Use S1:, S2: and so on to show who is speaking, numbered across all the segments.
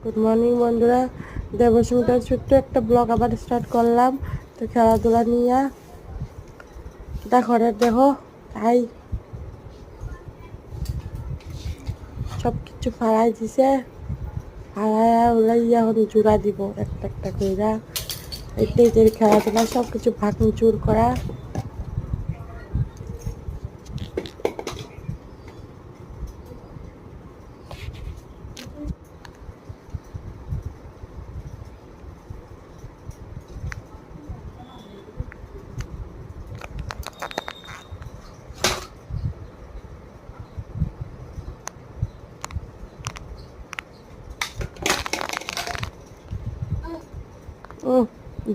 S1: Good morning বন্ধুরা, দেবস্মিতার ছোট্ট একটা ব্লগ আবার স্টার্ট করলাম। তো খেলাধুলা নিয়ে দেখো তাই সব কিছু ফাড়াই দিছে। ফাড়াইয়া উলাইয়া এখন জোড়া দিব একটা একটা কইরা। এটাই যে খেলাধুলা, সব কিছু ভাঙচুর করা।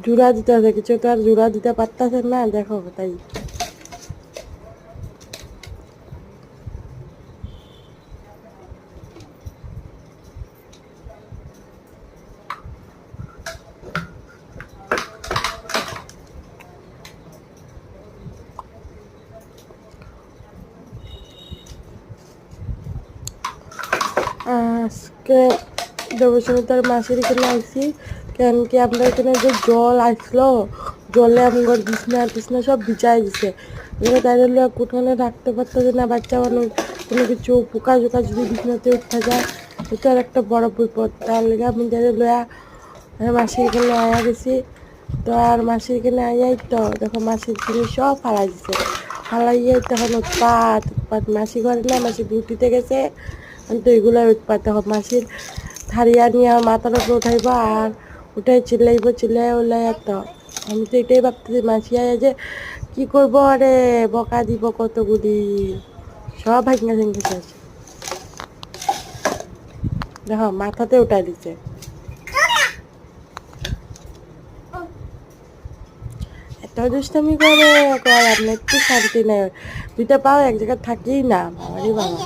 S1: জোড়া দিতে আছে, কিছু তো আর জোড়া দিতে পারতেছে না, দেখো তাই। আজকে দেবস্মিতার মাসির এখানে আইসি, কেন কি আমরা এখানে যে জল আসলো, জলে আমার বিছনা টিছনা সব ভিজাই দিছে। এবার তাদের লোক কোথানে রাখতে পারতেছে না, বাচ্চা মানুষ কোনো কিছু পোকা জোকা যদি বিছনাতে উঠা যায়, এটা আর একটা বড় বিপদ। তার লেগে আমি তাদের লয়া মাসির এখানে আয়া গেছি। তো আর মাসির এখানে আইয়াই তো দেখো মাসির জিনিস সব ফালাই দিছে। ফালাইয়াই তখন উৎপাত উৎপাত, মাসি ঘরে না, মাসি ডিউটিতে গেছে। তো এগুলো উৎপাত, তখন মাসির থারিয়া নিয়ে মাথার উপরে উঠাইব আর উঠাই চিল্লাই উল্লাই। তো আমি তো এটাই ভাবতেছি, মাসি আয়া যে কি করবো, আরে বকা দিব কতগুলি, সব ভাঙা ভেঙে শেষ। দেখো মাথাতে উঠাই দিছে। এত দুষ্টামি করে, আপনার একটু শান্তি নেই। দুইটা পাও এক জায়গায় থাকেই না, বাবারে বাবা।